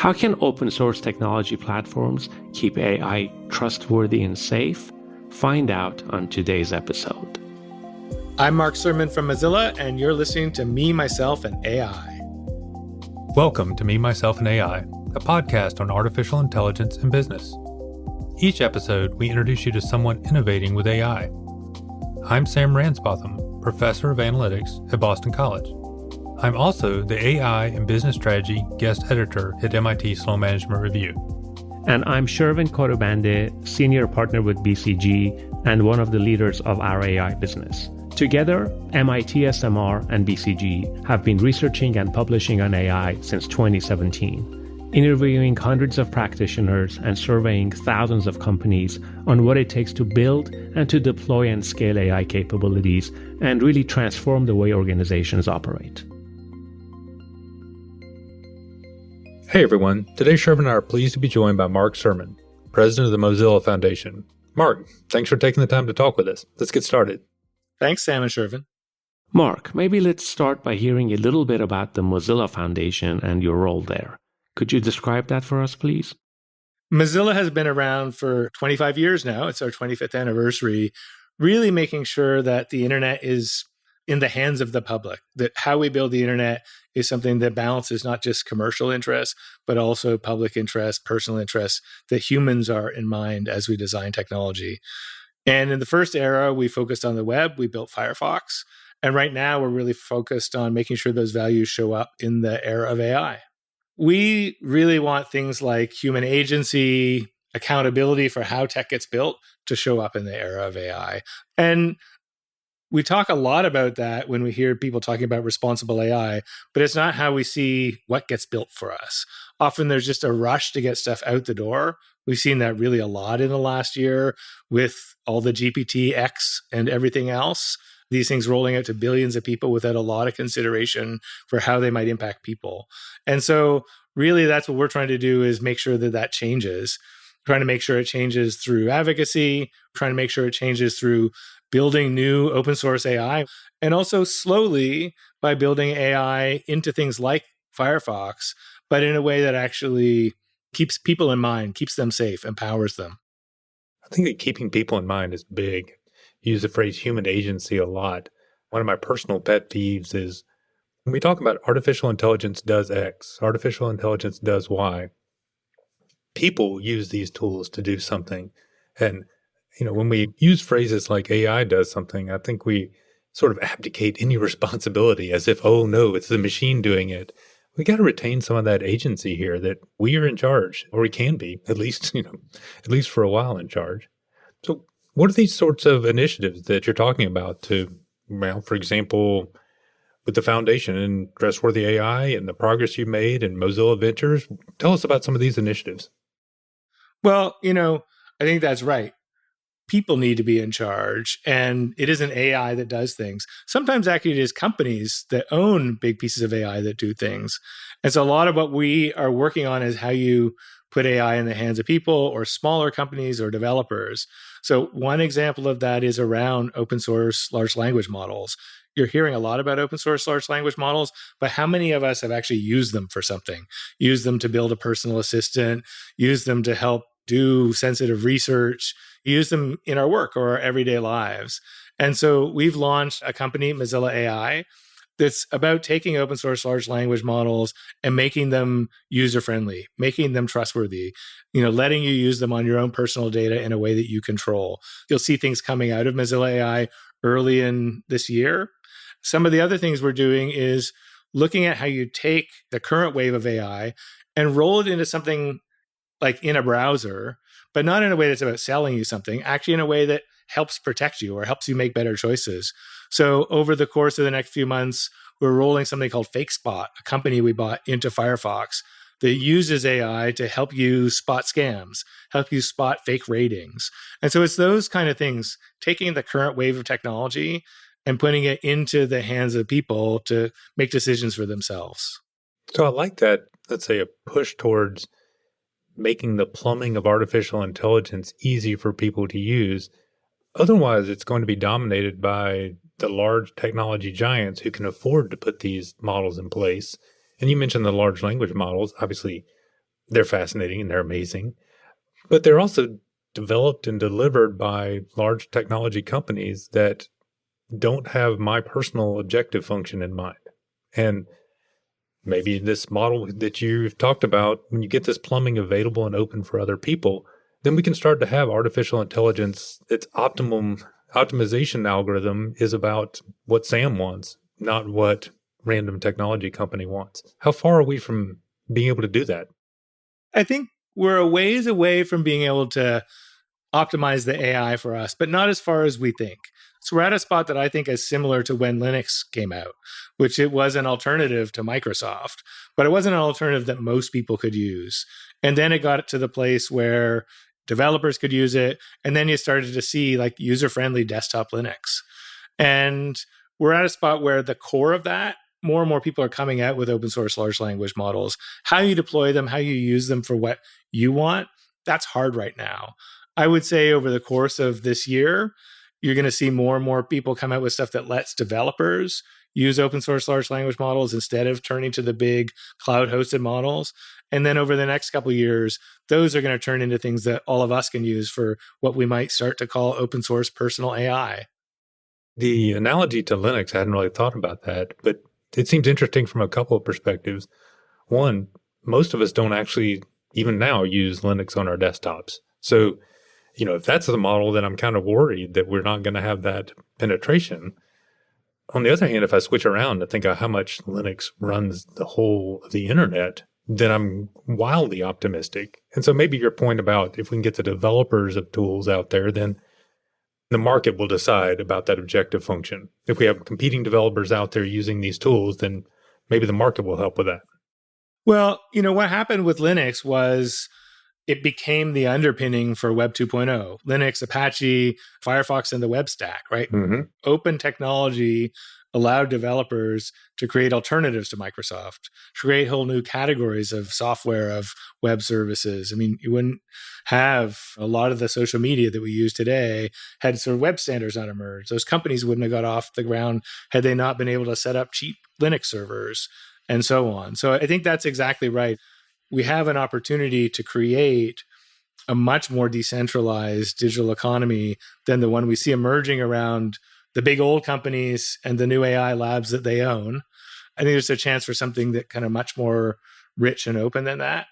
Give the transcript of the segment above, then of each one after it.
How can open source technology platforms keep AI trustworthy and safe? Find out on today's episode. I'm Mark Surman from Mozilla, and you're listening to Me, Myself, and AI. Welcome to Me, Myself, and AI, a podcast on artificial intelligence and business. Each episode, we introduce you to someone innovating with AI. I'm Sam Ransbotham, Professor of Analytics at Boston College. I'm also the AI and Business Strategy Guest Editor at MIT Sloan Management Review. And I'm Shervin Kodobande, Senior Partner with BCG and one of the leaders of our AI business. Together, MIT SMR and BCG have been researching and publishing on AI since 2017, interviewing hundreds of practitioners and surveying thousands of companies on what it takes to build and to deploy and scale AI capabilities and really transform the way organizations operate. Hey everyone, today Shervin and I are pleased to be joined by Mark Surman, President of the Mozilla Foundation. Mark, thanks for taking the time to talk with us. Let's get started. Thanks, Sam and Shervin. Mark, maybe let's start by hearing a little bit about the Mozilla Foundation and your role there. Could you describe that for us, please? Mozilla has been around for 25 years now. It's our 25th anniversary, really making sure that the internet is in the hands of the public, that how we build the internet is something that balances not just commercial interests, but also public interest, personal interests, that humans are in mind as we design technology. And in the first era, we focused on the web. We built Firefox. And right now, we're really focused on making sure those values show up in the era of AI. We really want things like human agency, accountability for how tech gets built to show up in the era of AI. And we talk a lot about that when we hear people talking about responsible AI, but it's not how we see what gets built for us. Often there's just a rush to get stuff out the door. We've seen that really a lot in the last year with all the GPT-X and everything else. These things rolling out to billions of people without a lot of consideration for how they might impact people. And so really that's what we're trying to do, is make sure that that changes. Trying to make sure it changes through advocacy, trying to make sure it changes through building new open source AI, and also slowly by building AI into things like Firefox, but in a way that actually keeps people in mind, keeps them safe, empowers them. I think that keeping people in mind is big. You use the phrase human agency a lot. One of my personal pet peeves is when we talk about artificial intelligence does X, artificial intelligence does Y. People use these tools to do something. And when we use phrases like AI does something, I think we sort of abdicate any responsibility as if, oh no, it's the machine doing it. We got to retain some of that agency here, that we are in charge, or we can be, at least for a while in charge. So what are these sorts of initiatives that you're talking about to, for example, with the foundation and Trustworthy AI and the progress you made in Mozilla Ventures? Tell us about some of these initiatives. Well, I think that's right. People need to be in charge, and it isn't AI that does things. Sometimes actually it is companies that own big pieces of AI that do things. And so a lot of what we are working on is how you put AI in the hands of people or smaller companies or developers. So one example of that is around open source large language models. You're hearing a lot about open source large language models, but how many of us have actually used them for something? Use them to build a personal assistant, use them to help do sensitive research, use them in our work or our everyday lives. And so we've launched a company, Mozilla.ai, that's about taking open source large language models and making them user-friendly, making them trustworthy, letting you use them on your own personal data in a way that you control. You'll see things coming out of Mozilla.ai early in this year. Some of the other things we're doing is looking at how you take the current wave of AI and roll it into something like in a browser, but not in a way that's about selling you something, actually in a way that helps protect you or helps you make better choices. So over the course of the next few months, we're rolling something called FakeSpot, a company we bought, into Firefox that uses AI to help you spot scams, help you spot fake ratings. And so it's those kind of things, taking the current wave of technology and putting it into the hands of people to make decisions for themselves. So I like that, let's say, a push towards making the plumbing of artificial intelligence easy for people to use. Otherwise, it's going to be dominated by the large technology giants who can afford to put these models in place. And you mentioned the large language models. Obviously, They're fascinating and they're amazing, but they're also developed and delivered by large technology companies that don't have my personal objective function in mind. And maybe this model that you've talked about, when you get this plumbing available and open for other people, then we can start to have artificial intelligence. Its optimization algorithm is about what Sam wants, not what random technology company wants. How far are we from being able to do that? I think we're a ways away from being able to optimize the AI for us, but not as far as we think. So we're at a spot that I think is similar to when Linux came out, which it was an alternative to Microsoft, but it wasn't an alternative that most people could use. And then it got to the place where developers could use it. And then you started to see like user-friendly desktop Linux. And we're at a spot where the core of that, more and more people are coming out with open source large language models. How you deploy them, how you use them for what you want, that's hard right now. I would say over the course of this year, you're going to see more and more people come out with stuff that lets developers use open source large language models instead of turning to the big cloud hosted models. And then over the next couple of years, those are going to turn into things that all of us can use for what we might start to call open source personal AI. The analogy to Linux, I hadn't really thought about that, but it seems interesting from a couple of perspectives. One, most of us don't actually, even now, use Linux on our desktops. So, if that's the model, then I'm kind of worried that we're not going to have that penetration. On the other hand, if I switch around and think of how much Linux runs the whole of the internet, then I'm wildly optimistic. And so maybe your point about if we can get the developers of tools out there, then the market will decide about that objective function. If we have competing developers out there using these tools, then maybe the market will help with that. Well, what happened with Linux was it became the underpinning for Web 2.0. Linux, Apache, Firefox, and the web stack, right? Mm-hmm. Open technology allowed developers to create alternatives to Microsoft, to create whole new categories of software, of web services. I mean, you wouldn't have a lot of the social media that we use today had sort of web standards not emerged. Those companies wouldn't have got off the ground had they not been able to set up cheap Linux servers and so on. So I think that's exactly right. We have an opportunity to create a much more decentralized digital economy than the one we see emerging around the big old companies and the new AI labs that they own. I think there's a chance for something that kind of much more rich and open than that.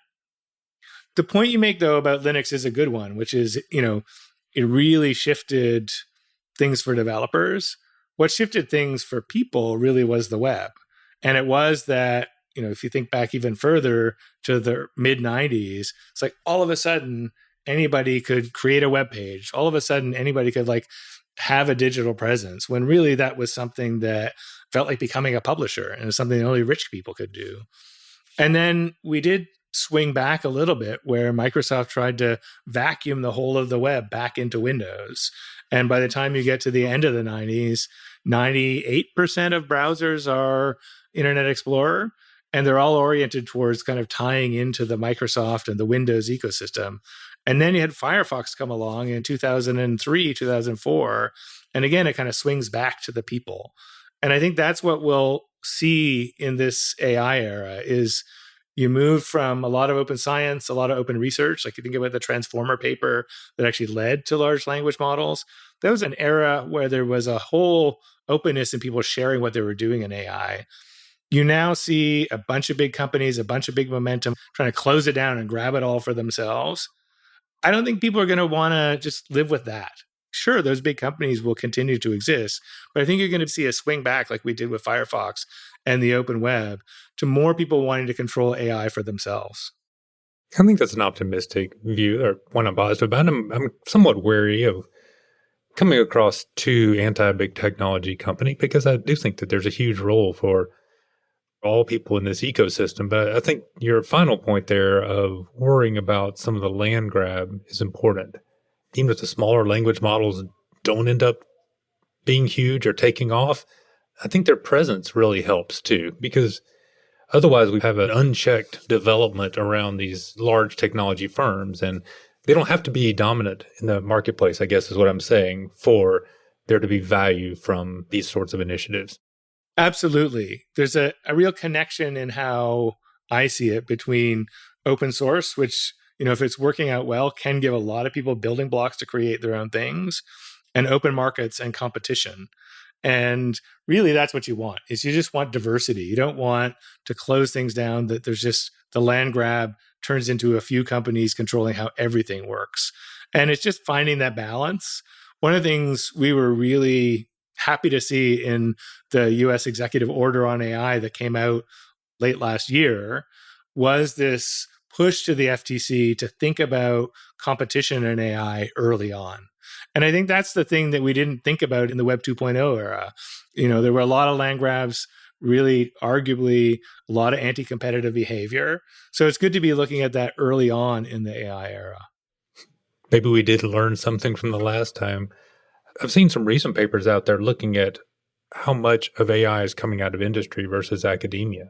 The point you make, though, about Linux is a good one, which is, it really shifted things for developers. What shifted things for people really was the web. And it was that, if you think back even further to the mid 90s, it's like all of a sudden anybody could create a web page. All of a sudden anybody could have a digital presence, when really that was something that felt like becoming a publisher, and it was something that only rich people could do. And then we did swing back a little bit where Microsoft tried to vacuum the whole of the web back into Windows. And by the time you get to the end of the 90s, 98% of browsers are Internet Explorer, and they're all oriented towards kind of tying into the Microsoft and the Windows ecosystem. And then you had Firefox come along in 2003, 2004. And again, it kind of swings back to the people. And I think that's what we'll see in this AI era is you move from a lot of open science, a lot of open research. Like you think about the Transformer paper that actually led to large language models. That was an era where there was a whole openness in people sharing what they were doing in AI. You now see a bunch of big companies, a bunch of big momentum trying to close it down and grab it all for themselves. I don't think people are going to want to just live with that. Sure, those big companies will continue to exist, but I think you're going to see a swing back like we did with Firefox and the open web to more people wanting to control AI for themselves. I think that's an optimistic view, or one I'm positive about. I'm somewhat wary of coming across too anti-big technology company, because I do think that there's a huge role for all people in this ecosystem. But I think your final point there of worrying about some of the land grab is important. Even if the smaller language models don't end up being huge or taking off, I think their presence really helps too, because otherwise we have an unchecked development around these large technology firms, and they don't have to be dominant in the marketplace, I guess is what I'm saying, for there to be value from these sorts of initiatives. Absolutely. There's a real connection in how I see it between open source, which, if it's working out well, can give a lot of people building blocks to create their own things, and open markets and competition. And really, that's what you want, is you just want diversity. You don't want to close things down, that there's just the land grab turns into a few companies controlling how everything works. And it's just finding that balance. One of the things we were really happy to see in the US executive order on AI that came out late last year was this push to the FTC to think about competition in AI early on. And I think that's the thing that we didn't think about in the Web 2.0 era. There were a lot of land grabs, really arguably a lot of anti-competitive behavior. So it's good to be looking at that early on in the AI era. Maybe we did learn something from the last time. I've seen some recent papers out there looking at how much of AI is coming out of industry versus academia.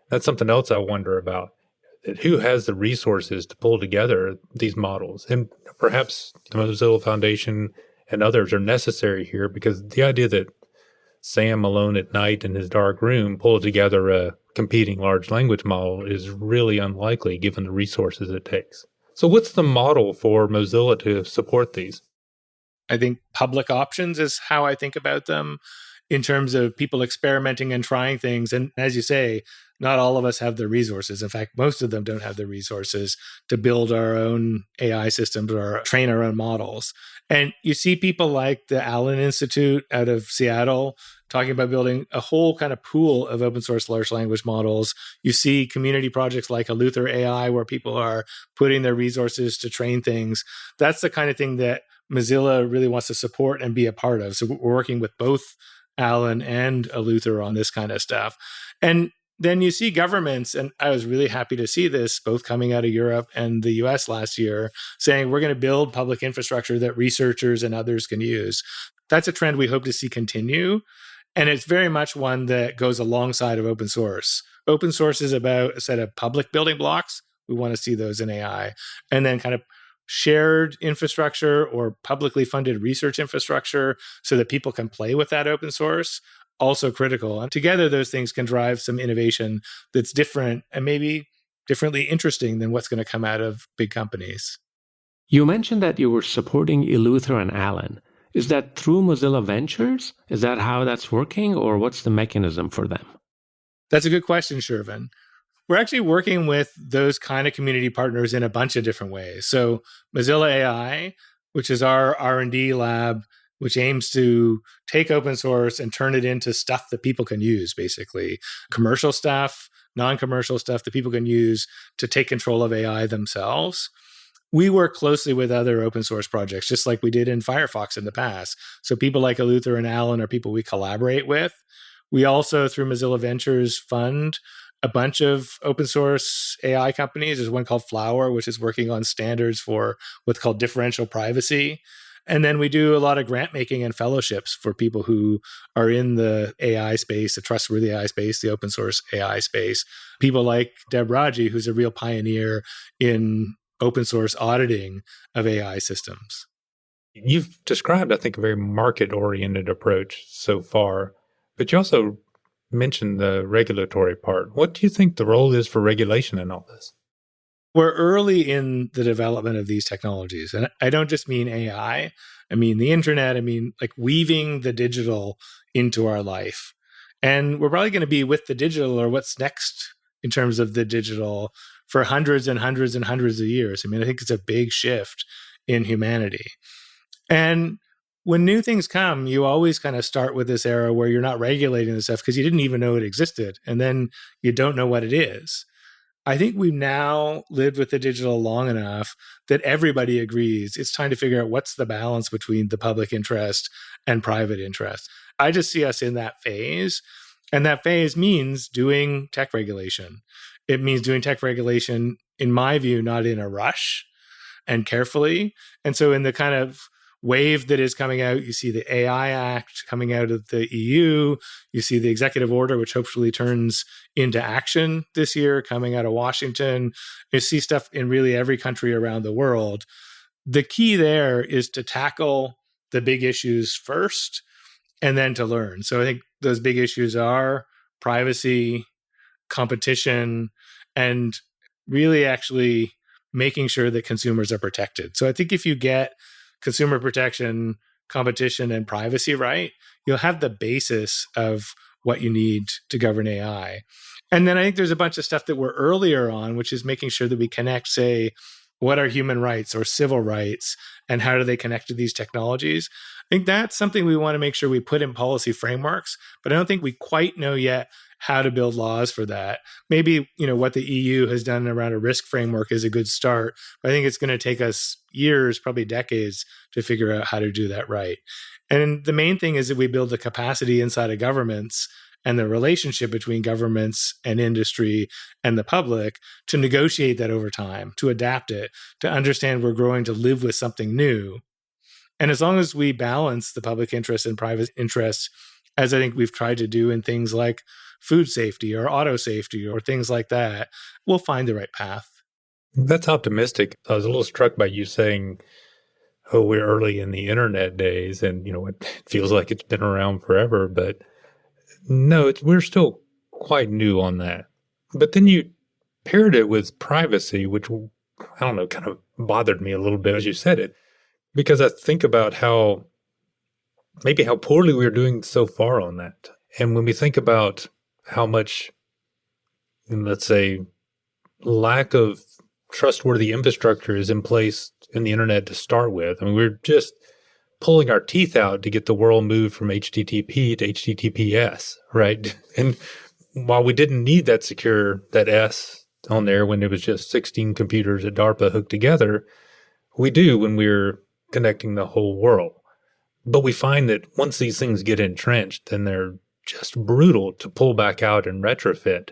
That's something else I wonder about. Who has the resources to pull together these models? And perhaps the Mozilla Foundation and others are necessary here, because the idea that Sam alone at night in his dark room pulled together a competing large language model is really unlikely given the resources it takes. So what's the model for Mozilla to support these? I think public options is how I think about them, in terms of people experimenting and trying things. And as you say, not all of us have the resources. In fact, most of them don't have the resources to build our own AI systems or train our own models. And you see people like the Allen Institute out of Seattle talking about building a whole kind of pool of open source large language models. You see community projects like Eleuther.ai, where people are putting their resources to train things. That's the kind of thing that Mozilla really wants to support and be a part of. So we're working with both Allen and Eleuther on this kind of stuff. And then you see governments, and I was really happy to see this, both coming out of Europe and the US last year, saying we're going to build public infrastructure that researchers and others can use. That's a trend we hope to see continue. And it's very much one that goes alongside of open source. Open source is about a set of public building blocks. We want to see those in AI. And then kind of shared infrastructure or publicly funded research infrastructure so that people can play with that open source, also critical. And together, those things can drive some innovation that's different and maybe differently interesting than what's going to come out of big companies. You mentioned that you were supporting Eleuther and Allen. Is that through Mozilla Ventures? Is that how that's working, or what's the mechanism for them? That's a good question, Shervin. We're actually working with those kind of community partners in a bunch of different ways. So Mozilla.ai, which is our R&D lab, which aims to take open source and turn it into stuff that people can use, basically. Commercial stuff, non-commercial stuff that people can use to take control of AI themselves. We work closely with other open source projects, just like we did in Firefox in the past. So people like Eleuther and Allen are people we collaborate with. We also, through Mozilla Ventures, fund a bunch of open source AI companies. There's one called Flower, which is working on standards for what's called differential privacy. And then we do a lot of grant making and fellowships for people who are in the AI space, the trustworthy AI space, the open source AI space. People like Deb Raji, who's a real pioneer in open source auditing of AI systems. You've described, I think, a very market-oriented approach so far, but you also mentioned the regulatory part. What do you think the role is for regulation in all this? We're early in the development of these technologies. And I don't just mean AI. I mean the internet. I mean like weaving the digital into our life. And we're probably going to be with the digital, or what's next in terms of the digital, for hundreds and hundreds and hundreds of years. I mean, I think it's a big shift in humanity. And when new things come, you always kind of start with this era where you're not regulating this stuff because you didn't even know it existed. And then you don't know what it is. I think we've now lived with the digital long enough that everybody agrees it's time to figure out what's the balance between the public interest and private interest. I just see us in that phase. And that phase means doing tech regulation. It means doing tech regulation, in my view, not in a rush and carefully. And so in the kind of wave that is coming out, you see the AI Act coming out of the EU, you see the executive order, which hopefully turns into action this year, coming out of Washington. You see stuff in really every country around the world. The key there is to tackle the big issues first and then to learn. So I think those big issues are privacy, competition, and really actually making sure that consumers are protected. So I think if you get consumer protection, competition, and privacy right, you'll have the basis of what you need to govern AI. And then I think there's a bunch of stuff that we're earlier on, which is making sure that we connect, say, what are human rights or civil rights, and how do they connect to these technologies? I think that's something we want to make sure we put in policy frameworks, but I don't think we quite know yet how to build laws for that. Maybe, what the EU has done around a risk framework is a good start, but I think it's going to take us years, probably decades, to figure out how to do that right. And the main thing is that we build the capacity inside of governments and the relationship between governments and industry and the public to negotiate that over time, to adapt it, to understand we're growing to live with something new. And as long as we balance the public interest and private interest, as I think we've tried to do in things like food safety or auto safety or things like that, we'll find the right path. That's optimistic. I was a little struck by you saying, oh, we're early in the internet days and, it feels like it's been around forever, but no, we're still quite new on that. But then you paired it with privacy, which, I don't know, kind of bothered me a little bit as you said it, because I think about how poorly we're doing so far on that. And when we think about how much, let's say, lack of trustworthy infrastructure is in place in the internet to start with, we're just pulling our teeth out to get the world moved from HTTP to HTTPS, right? And while we didn't need that S on there when it was just 16 computers at DARPA hooked together, we do when we're connecting the whole world. But we find that once these things get entrenched, then they're just brutal to pull back out and retrofit.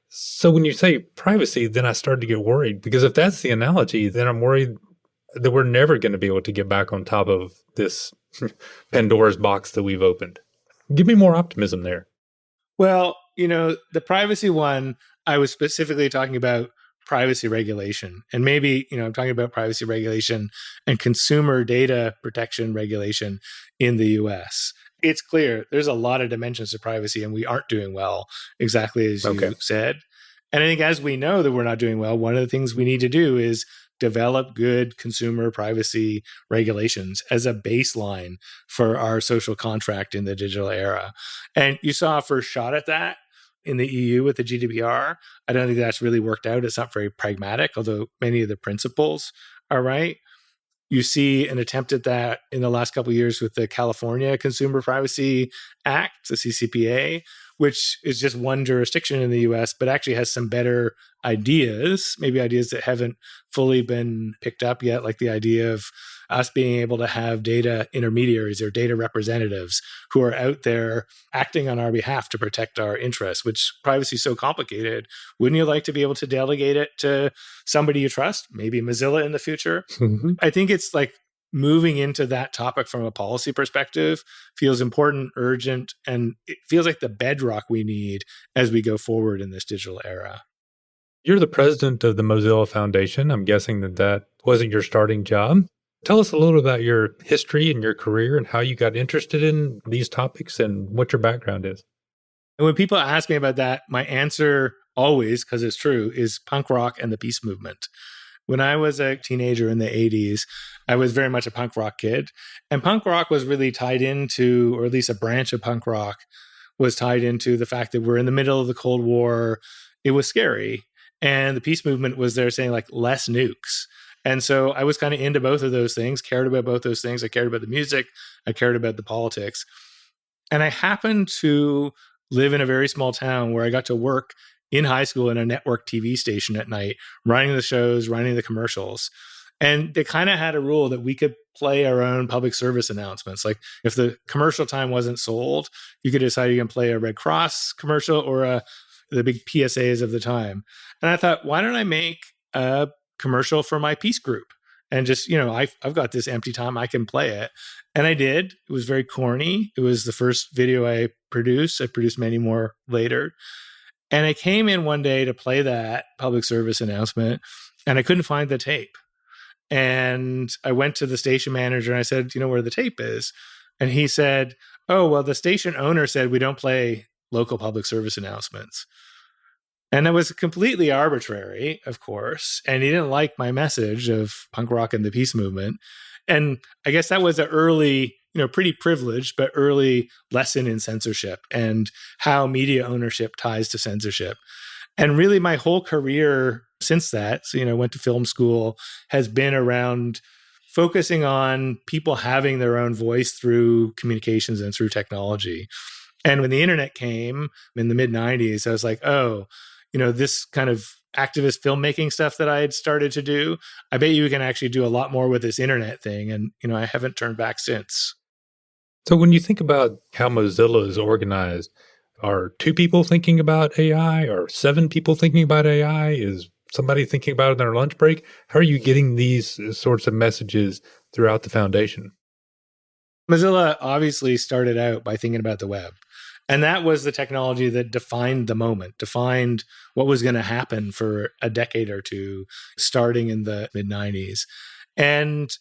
So when you say privacy, then I started to get worried, because if that's the analogy, then I'm worried that we're never going to be able to get back on top of this Pandora's box that we've opened. Give me more optimism there. Well, the privacy one, I was specifically talking about privacy regulation. And maybe, I'm talking about privacy regulation and consumer data protection regulation in the US. It's clear there's a lot of dimensions to privacy and we aren't doing well, exactly as you said. And I think as we know that we're not doing well, one of the things we need to do is develop good consumer privacy regulations as a baseline for our social contract in the digital era. And you saw a first shot at that in the EU with the GDPR. I don't think that's really worked out. It's not very pragmatic, although many of the principles are right. You see an attempt at that in the last couple of years with the California Consumer Privacy Act, the CCPA, which is just one jurisdiction in the US, but actually has some better ideas, maybe ideas that haven't fully been picked up yet, like the idea of us being able to have data intermediaries or data representatives who are out there acting on our behalf to protect our interests, which privacy is so complicated. Wouldn't you like to be able to delegate it to somebody you trust, maybe Mozilla in the future? Mm-hmm. I think it's like moving into that topic from a policy perspective feels important, urgent, and it feels like the bedrock we need as we go forward in this digital era. You're the president of the Mozilla Foundation. I'm guessing that wasn't your starting job. Tell us a little about your history and your career and how you got interested in these topics and what your background is. And when people ask me about that, my answer always, because it's true, is punk rock and the peace movement. When I was a teenager in the 80s, I was very much a punk rock kid. And punk rock was really tied into, or at least a branch of punk rock was tied into the fact that we're in the middle of the Cold War. It was scary. And the peace movement was there saying, like, less nukes. And so I was kind of into both of those things, cared about both those things. I cared about the music. I cared about the politics. And I happened to live in a very small town where I got to work in high school in a network TV station at night, running the shows, running the commercials. And they kind of had a rule that we could play our own public service announcements. Like if the commercial time wasn't sold, you could decide you can play a Red Cross commercial or the big PSAs of the time. And I thought, why don't I make a commercial for my peace group? And just, I've got this empty time, I can play it. And I did. It was very corny. It was the first video I produced. I produced many more later. And I came in one day to play that public service announcement, and I couldn't find the tape. And I went to the station manager and I said, do you know where the tape is? And he said, oh, well, the station owner said we don't play local public service announcements. And it was completely arbitrary, of course. And he didn't like my message of punk rock and the peace movement. And I guess that was an early, pretty privileged, but early lesson in censorship and how media ownership ties to censorship. And really my whole career since that, so, went to film school, has been around focusing on people having their own voice through communications and through technology. And when the internet came in the mid 90s, I was like, oh, this kind of activist filmmaking stuff that I had started to do, I bet you can actually do a lot more with this internet thing. And, I haven't turned back since. So when you think about how Mozilla is organized, are 2 people thinking about AI? Or 7 people thinking about AI? Is somebody thinking about it in their lunch break? How are you getting these sorts of messages throughout the foundation? Mozilla obviously started out by thinking about the web. And that was the technology that defined the moment, defined what was going to happen for a decade or two, starting in the mid 90s. And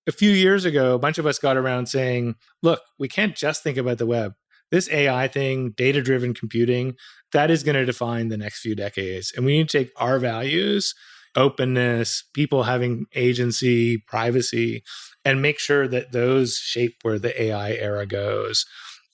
a few years ago, a bunch of us got around saying, look, we can't just think about the web. This AI thing, data-driven computing, that is going to define the next few decades. And we need to take our values, openness, people having agency, privacy, and make sure that those shape where the AI era goes.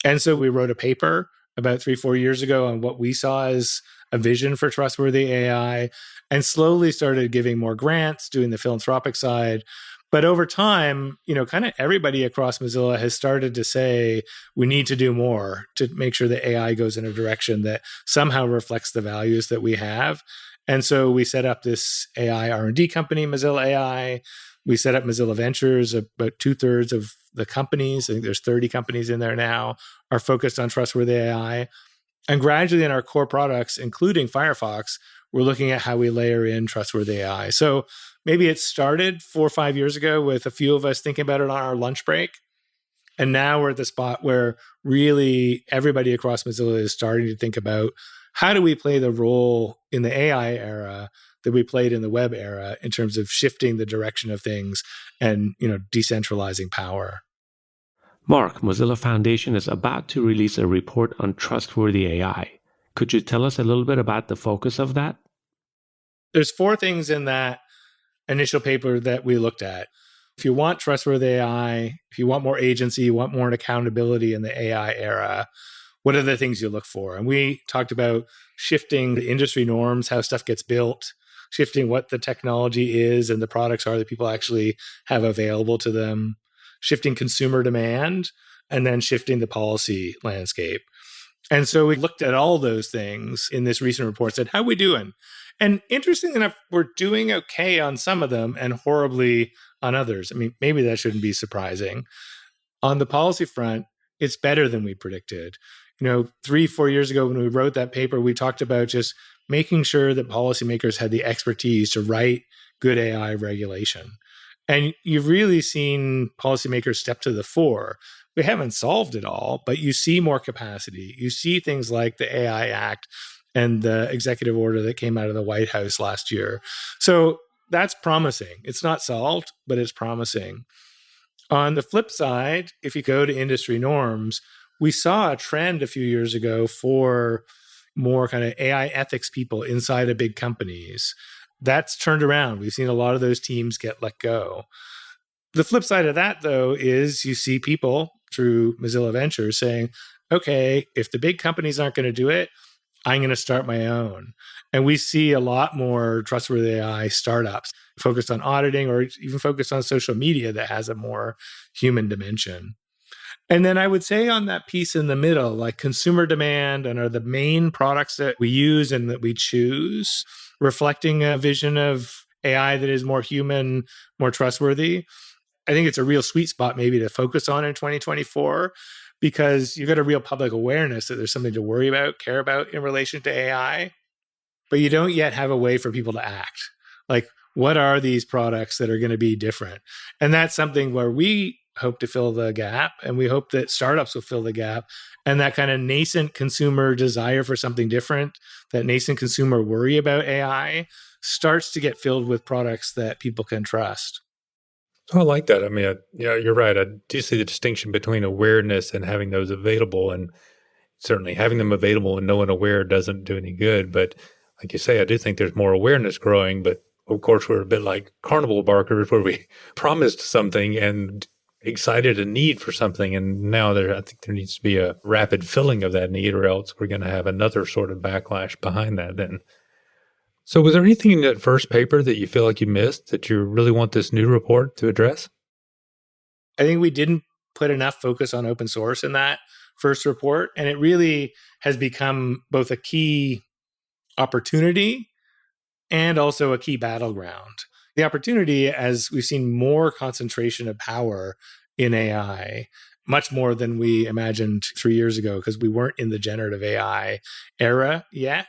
And so we wrote a paper about 3-4 years ago on what we saw as a vision for trustworthy AI, and slowly started giving more grants, doing the philanthropic side. But over time, kind of everybody across Mozilla has started to say, we need to do more to make sure that AI goes in a direction that somehow reflects the values that we have. And so we set up this AI R&D company, Mozilla.ai. We set up Mozilla Ventures. About 2/3 of the companies, I think there's 30 companies in there now, are focused on trustworthy AI. And gradually in our core products, including Firefox, we're looking at how we layer in trustworthy AI. So maybe it started 4 or 5 years ago with a few of us thinking about it on our lunch break. And now we're at the spot where really everybody across Mozilla is starting to think about how do we play the role in the AI era that we played in the web era in terms of shifting the direction of things and, decentralizing power. Mark, Mozilla Foundation is about to release a report on trustworthy AI. Could you tell us a little bit about the focus of that? There's 4 things in that initial paper that we looked at. If you want trustworthy AI, if you want more agency, you want more accountability in the AI era, what are the things you look for? And we talked about shifting the industry norms, how stuff gets built, shifting what the technology is and the products are that people actually have available to them, shifting consumer demand, and then shifting the policy landscape. And so we looked at all those things in this recent report, said, how are we doing? And interesting enough, we're doing okay on some of them and horribly on others. I mean, maybe that shouldn't be surprising. On the policy front, it's better than we predicted. 3-4 years ago when we wrote that paper, we talked about just making sure that policymakers had the expertise to write good AI regulation. And you've really seen policymakers step to the fore. We haven't solved it all, but you see more capacity. You see things like the AI Act and the executive order that came out of the White House last year. So that's promising. It's not solved, but it's promising. On the flip side, if you go to industry norms, we saw a trend a few years ago for more kind of AI ethics people inside of big companies. That's turned around. We've seen a lot of those teams get let go. The flip side of that, though, is you see people through Mozilla Ventures saying, okay, if the big companies aren't going to do it, I'm going to start my own. And we see a lot more trustworthy AI startups focused on auditing or even focused on social media that has a more human dimension. And then I would say on that piece in the middle, like consumer demand and are the main products that we use and that we choose, reflecting a vision of AI that is more human, more trustworthy. I think it's a real sweet spot maybe to focus on in 2024 because you've got a real public awareness that there's something to worry about, care about in relation to AI, but you don't yet have a way for people to act. Like, what are these products that are going to be different? And that's something where we hope to fill the gap, and we hope that startups will fill the gap. And that kind of nascent consumer desire for something different, that nascent consumer worry about AI starts to get filled with products that people can trust. Oh, I like that. I mean, yeah, you're right. I do see the distinction between awareness and having those available, and certainly having them available and no one aware doesn't do any good. But Like you say, I do think there's more awareness growing, but of course we're a bit like carnival barkers where we promised something and excited a need for something. And now I think there needs to be a rapid filling of that need, or else we're going to have another sort of backlash behind that then. So was there anything in that first paper that you feel like you missed that you really want this new report to address? I think we didn't put enough focus on open source in that first report. And it really has become both a key opportunity and also a key battleground. The opportunity, as we've seen more concentration of power in AI, much more than we imagined 3 years ago, because we weren't in the generative AI era yet,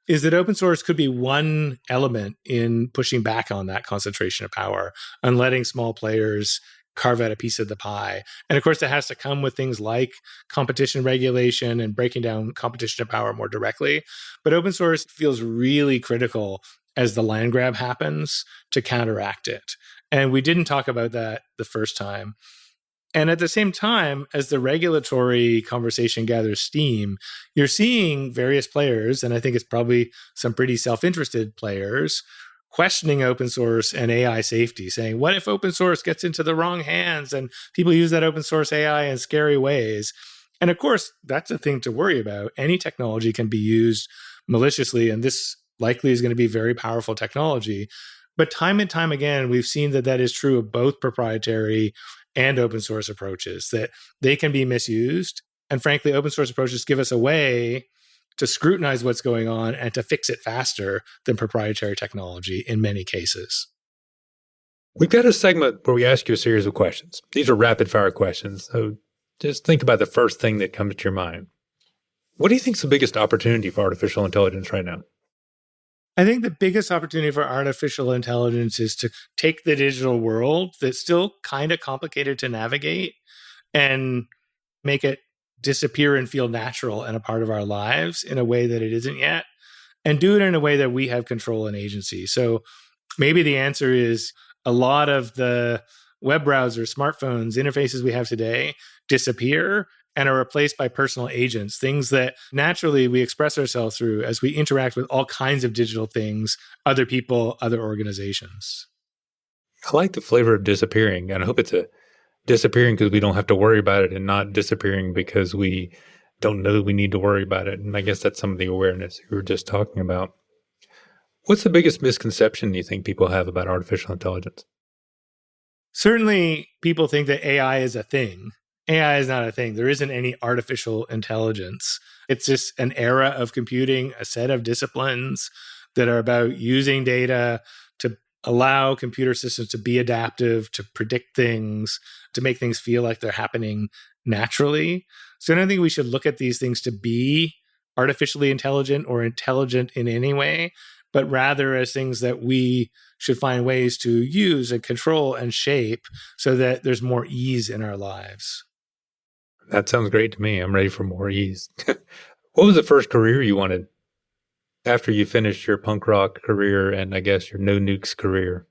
is that open source could be one element in pushing back on that concentration of power and letting small players carve out a piece of the pie. And of course, that has to come with things like competition regulation and breaking down competition of power more directly. But open source feels really critical as the land grab happens to counteract it. And we didn't talk about that the first time. And at the same time, as the regulatory conversation gathers steam, you're seeing various players, and I think it's probably some pretty self-interested players, questioning open source and AI safety, saying, what if open source gets into the wrong hands and people use that open source AI in scary ways? And of course, that's a thing to worry about. Any technology can be used maliciously, and this likely is going to be very powerful technology. But time and time again, we've seen that that is true of both proprietary and open source approaches, that they can be misused. And frankly, open source approaches give us a way to scrutinize what's going on and to fix it faster than proprietary technology in many cases. We've got a segment where we ask you a series of questions. These are rapid fire questions. So just think about the first thing that comes to your mind. What do you think is the biggest opportunity for artificial intelligence right now? I think the biggest opportunity for artificial intelligence is to take the digital world that's still kind of complicated to navigate and make it disappear and feel natural and a part of our lives in a way that it isn't yet, and do it in a way that we have control and agency. So maybe the answer is a lot of the web browsers, smartphones, interfaces we have today disappear and are replaced by personal agents, things that naturally we express ourselves through as we interact with all kinds of digital things, other people, other organizations. I like the flavor of disappearing, and I hope it's a disappearing because we don't have to worry about it, and not disappearing because we don't know we need to worry about it. And I guess that's some of the awareness you were just talking about. What's the biggest misconception you think people have about artificial intelligence? Certainly, people think that AI is a thing. AI is not a thing. There isn't any artificial intelligence. It's just an era of computing, a set of disciplines that are about using data to allow computer systems to be adaptive, to predict things, to make things feel like they're happening naturally. So I don't think we should look at these things to be artificially intelligent or intelligent in any way, but rather as things that we should find ways to use and control and shape so that there's more ease in our lives. That sounds great to me. I'm ready for more ease. What was the first career you wanted after you finished your punk rock career and I guess your no nukes career?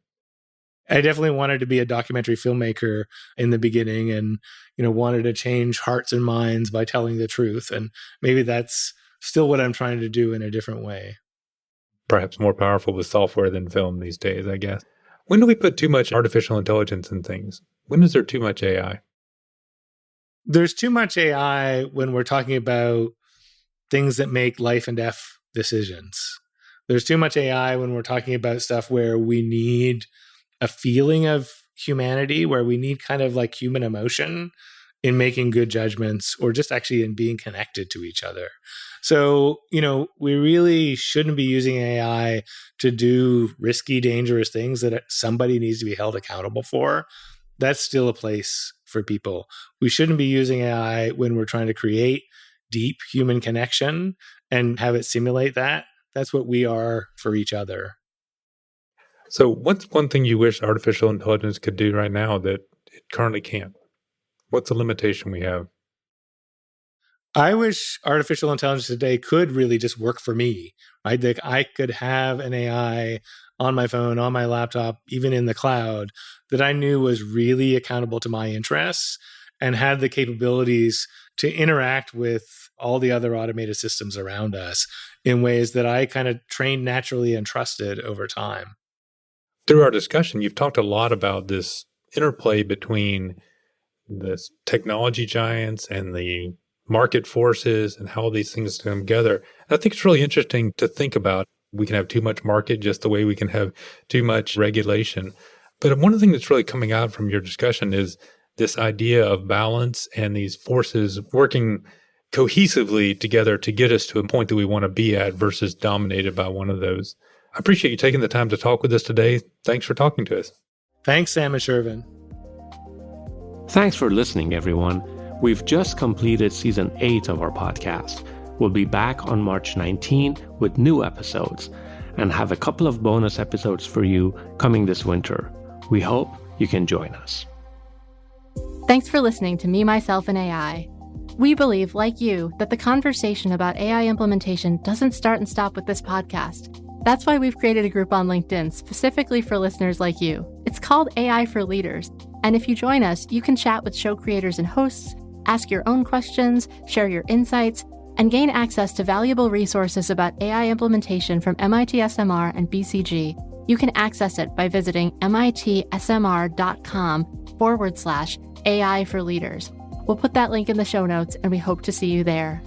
I definitely wanted to be a documentary filmmaker in the beginning, and wanted to change hearts and minds by telling the truth. And maybe that's still what I'm trying to do in a different way. Perhaps more powerful with software than film these days, I guess. When do we put too much artificial intelligence in things? When is there too much AI? There's too much AI when we're talking about things that make life and death decisions. There's too much AI when we're talking about stuff where we need a feeling of humanity, where we need kind of like human emotion in making good judgments, or just actually in being connected to each other. So, we really shouldn't be using AI to do risky, dangerous things that somebody needs to be held accountable for. That's still a place for people. We shouldn't be using AI when we're trying to create deep human connection and have it simulate that. That's what we are for each other. So what's one thing you wish artificial intelligence could do right now that it currently can't? What's the limitation we have? I wish artificial intelligence today could really just work for me, right? That I could have an AI on my phone, on my laptop, even in the cloud, that I knew was really accountable to my interests and had the capabilities to interact with all the other automated systems around us in ways that I kind of trained naturally and trusted over time. Through our discussion, you've talked a lot about this interplay between the technology giants and the market forces and how these things come together. And I think it's really interesting to think about. We can have too much market just the way we can have too much regulation. But one of the things that's really coming out from your discussion is this idea of balance and these forces working cohesively together to get us to a point that we want to be at versus dominated by one of those. I appreciate you taking the time to talk with us today. Thanks for talking to us. Thanks, Sam and Shervin. Thanks for listening, everyone. We've just completed season 8 of our podcast. We'll be back on March 19 with new episodes and have a couple of bonus episodes for you coming this winter. We hope you can join us. Thanks for listening to Me, Myself, and AI. We believe, like you, that the conversation about AI implementation doesn't start and stop with this podcast. That's why we've created a group on LinkedIn specifically for listeners like you. It's called AI for Leaders. And if you join us, you can chat with show creators and hosts, ask your own questions, share your insights, and gain access to valuable resources about AI implementation from MIT SMR and BCG. You can access it by visiting mitsmr.com/AI for Leaders. We'll put that link in the show notes, and we hope to see you there.